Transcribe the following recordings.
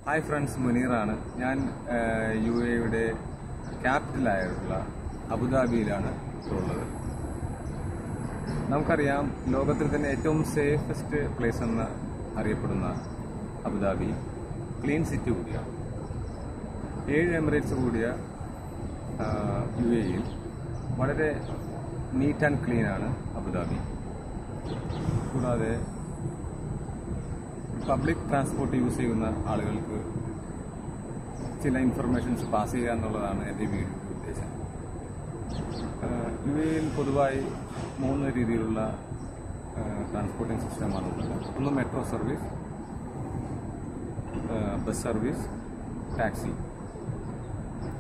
Hi friends, Munirana. I am UAE capital Abu Dhabi. Namkariam, Logatil safest place in Abu Dhabi. Clean city. United Arab Emirates UAE. What are neat and clean Abu Dhabi. Public transport use ചെയ്യുന്ന ആളുകൾക്ക് ചില informations pass ചെയ്യുക എന്നുള്ളതാണ് എൻ്റെ വീഡിയോയുടെ ഉദ്ദേശം. യുഎഇയിൽ പൊതുവായി മൂന്ന് രീതിയിലുള്ള ട്രാൻസ്പോർട്ടിംഗ് സിസ്റ്റമാണ് ഉള്ളത്. ഒന്ന് metro service, bus service, taxi.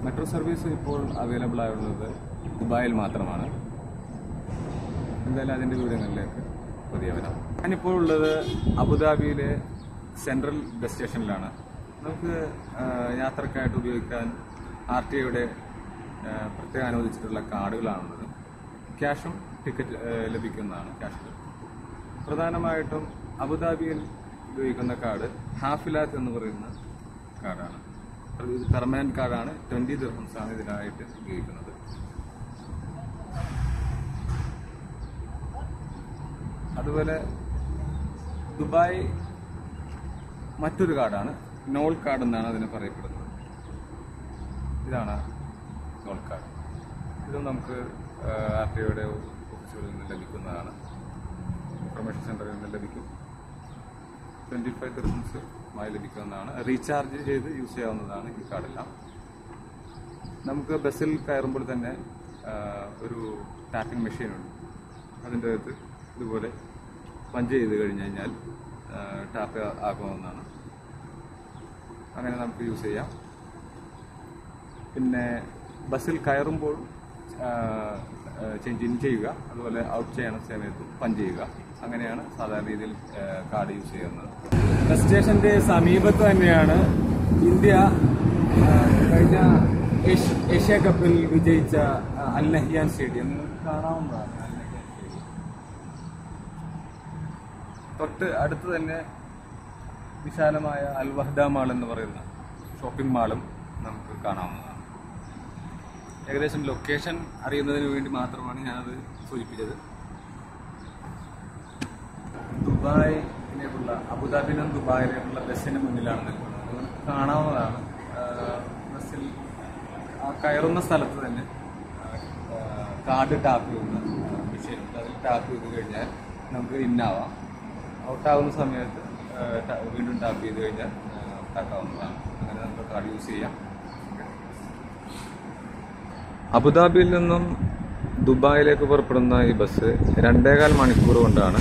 Metro service ഇപ്പോൾ അവൈലബിൾ ആയുള്ളത് ദുബായിൽ മാത്രമാണ്. എന്തായാലും അതിൻ്റെ വിവരങ്ങളിലേക്ക് പുതിയ വരാം. ഞാനിപ്പോൾ ഉള്ളത് അബുദാബിയിലെ സെൻട്രൽ ബസ് സ്റ്റേഷനിലാണ്. നമുക്ക് യാത്രക്കായിട്ട് ഉപയോഗിക്കാൻ RTAയുടെ പ്രത്യേകം അനുവദിച്ചിട്ടുള്ള കാർഡുകളാണുള്ളത്. ക്യാഷും ടിക്കറ്റ് ലഭിക്കുന്നതാണ്. ക്യാഷ് പ്രധാനമായിട്ടും അബുദാബിയിൽ ഉപയോഗിക്കുന്ന കാർഡ് ഹാഫിലാത്ത് എന്ന് പറയുന്ന കാർഡാണ്. ഇത് പെർമനന്റ് കാർഡാണ്. 20 ദിർഹംസാണ് ഇതിനായിട്ട് ഉപയോഗിക്കുന്നത്. അതുപോലെ ദുബായ് മറ്റൊരു കാർഡാണ്, നോൾ കാർഡ് എന്നാണ് അതിനെ പറയപ്പെടുന്നത്. ഇതാണ് നോൾ കാർഡ്. ഇതും നമുക്ക് RTAയുടെ ഓഫീസുകളിൽ നിന്ന് ലഭിക്കുന്നതാണ്. ഇൻഫർമേഷൻ സെന്ററിൽ നിന്ന് ലഭിക്കും. 25 ദിർഹംസുമായി ലഭിക്കുന്നതാണ്. റീചാർജ് ചെയ്ത് യൂസ് ചെയ്യാവുന്നതാണ് ഈ കാർഡെല്ലാം. നമുക്ക് ബസ്സിൽ കയറുമ്പോൾ തന്നെ ഒരു ടാപ്പിംഗ് മെഷീനുണ്ട്. അതിൻ്റെ അകത്ത് ഇതുപോലെ പഞ്ച് ചെയ്ത് കഴിഞ്ഞ് കഴിഞ്ഞാൽ ടാപ്പ് ആക്കാവുന്നതാണ്. അങ്ങനെ നമുക്ക് യൂസ് ചെയ്യാം. പിന്നെ ബസ്സിൽ കയറുമ്പോൾ ചേഞ്ച് ഇൻ ചെയ്യുക, അതുപോലെ ഔട്ട് ചെയ്യണ സമയത്ത് പഞ്ച് ചെയ്യുക. അങ്ങനെയാണ് സാധാരണ രീതിയിൽ കാർഡ് യൂസ് ചെയ്യുന്നത്. ബസ് സ്റ്റേഷന്റെ സമീപത്ത് തന്നെയാണ് ഇന്ത്യ കഴിഞ്ഞ ഏഷ്യ കപ്പിൽ വിജയിച്ച അൽ നഹ്യാൻ സ്റ്റേഡിയം. കാണാവുന്നതാണ്. തൊട്ട് അടുത്ത് തന്നെ വിശാലമായ അൽ വഹദ മാൾ എന്ന് പറയുന്ന ഷോപ്പിംഗ് മാളും നമുക്ക് കാണാവുന്നതാണ്. ഏകദേശം ലൊക്കേഷൻ അറിയുന്നതിന് വേണ്ടി മാത്രമാണ് ഞാനത് സൂചിപ്പിച്ചത്. ദുബായിലേക്കുള്ള, അബുദാബിയിൽ നിന്ന് ദുബായിലേക്കുള്ള ബസ്സിന് മുന്നിലാണ് നിൽക്കുന്നത്. നമുക്ക് കാണാവുന്നതാണ്. ബസ്സിൽ കയറുന്ന സ്ഥലത്ത് തന്നെ കാർഡ് ടാപ്പ് ചെയ്യുന്ന മെഷീനുണ്ട്. അതിൽ ടാപ്പ് ചെയ്ത് കഴിഞ്ഞാൽ നമുക്ക് ഇന്നാവാം. ഔട്ടാവുന്ന സമയത്ത് വീണ്ടും ടാപ്പ് ചെയ്ത് കഴിഞ്ഞാൽ ഔട്ടാക്കാവുന്നതാണ്. അങ്ങനെ നമുക്ക് കാർഡ് യൂസ് ചെയ്യാം. അബുദാബിയിൽ നിന്നും ദുബായിലേക്ക് പുറപ്പെടുന്ന ഈ ബസ് 2.25 മണിക്കൂർ കൊണ്ടാണ്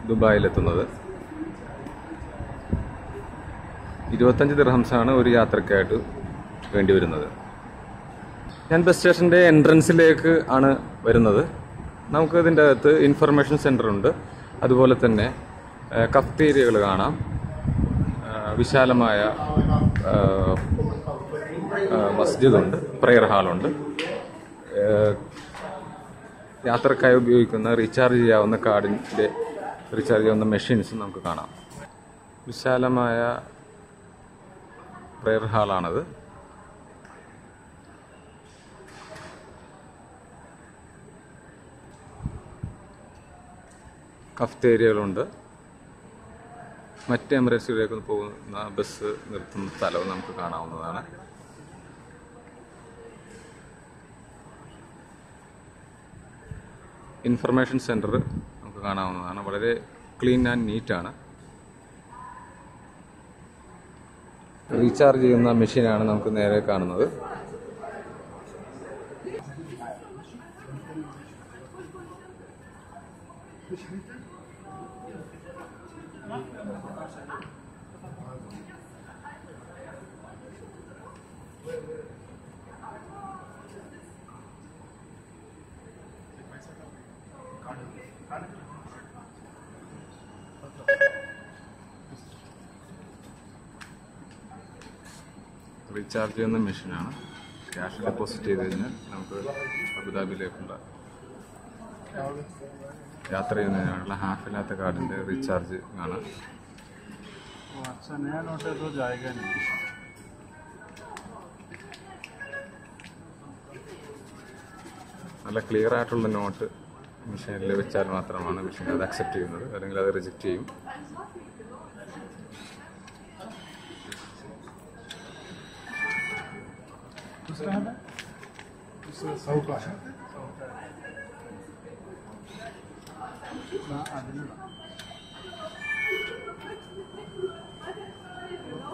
ദുബായിലെത്തുന്നത്. 25 ദിർഹംസാണ് ഒരു യാത്രക്കായിട്ട് വേണ്ടി വരുന്നത്. ഞാൻ ബസ് സ്റ്റേഷൻ്റെ എൻട്രൻസിലേക്ക് ആണ് വരുന്നത്. നമുക്ക് ഇതിൻ്റെ അകത്ത് ഇൻഫർമേഷൻ സെൻ്റർ ഉണ്ട്. അതുപോലെ തന്നെ കഫ്റ്റീരിയകൾ കാണാം. വിശാലമായ മസ്ജിദുണ്ട്, പ്രെയർ ഹാളുണ്ട്. യാത്രക്കായി ഉപയോഗിക്കുന്ന റീചാർജ് ചെയ്യാവുന്ന കാർഡിൻ്റെ റീചാർജ് ചെയ്യാവുന്ന മെഷീൻസ് നമുക്ക് കാണാം. വിശാലമായ പ്രെയർ ഹാളാണത്. കഫ്റ്റേരിയകളുണ്ട്. മറ്റ് എമിറേറ്റ്സിലേക്ക് പോകുന്ന ബസ് നിർത്തുന്ന സ്ഥലവും നമുക്ക് കാണാവുന്നതാണ്. ഇൻഫർമേഷൻ സെൻറ്റർ നമുക്ക് കാണാവുന്നതാണ്. വളരെ ക്ലീൻ ആൻഡ് നീറ്റാണ്. റീചാർജ് ചെയ്യുന്ന മെഷീനാണ് നമുക്ക് നേരെ കാണുന്നത്. റീചാർജ് ചെയ്യുന്ന മെഷീനാണ്. ക്യാഷ് ഡെപ്പോസിറ്റ് ചെയ്ത് കഴിഞ്ഞാൽ നമുക്ക് അബുദാബിയിലേക്കുള്ള യാത്ര ചെയ്യുന്നതിനുള്ള ഹാഫില്ലാത്ത കാർഡിൻ്റെ റീചാർജ് ആണ്. अच्छा नया नोट है तो जाएगा नहीं. നല്ല ക്ലിയർ ആയിട്ടുള്ള നോട്ട് മെഷീനിൽ വെച്ചാൽ മാത്രമാണ് മെഷീൻ അത് അക്സെപ്റ്റ് ചെയ്യുന്നത്, അല്ലെങ്കിൽ അത് റിജക്റ്റ് ചെയ്യും.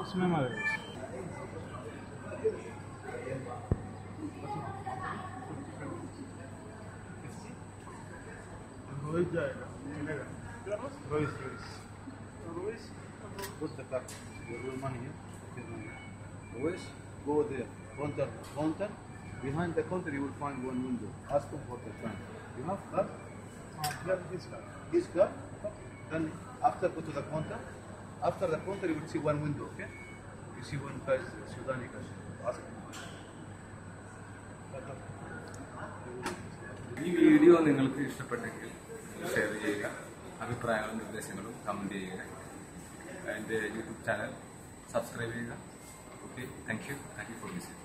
उसमें मारेगा. रोहित जाएगा, मिलेगा. Rohit put the card, your money here. Rohish, go there, counter. Behind the counter you will find one window. Ask them for the time. You have card? Yeah, this card. Then after go to the counter. After the counter you will see one window, okay? You see one cash, Sudani cash. Ask them. ഈ video നിങ്ങൾക്ക് ഇഷ്ടപ്പെട്ടെങ്കിൽ share ചെയ്യുക, അഭിപ്രായങ്ങളും നിർദ്ദേശങ്ങളും comment ചെയ്യുക, എൻ്റെ YouTube channel subscribe ചെയ്യുക. Okay, thank you for visiting.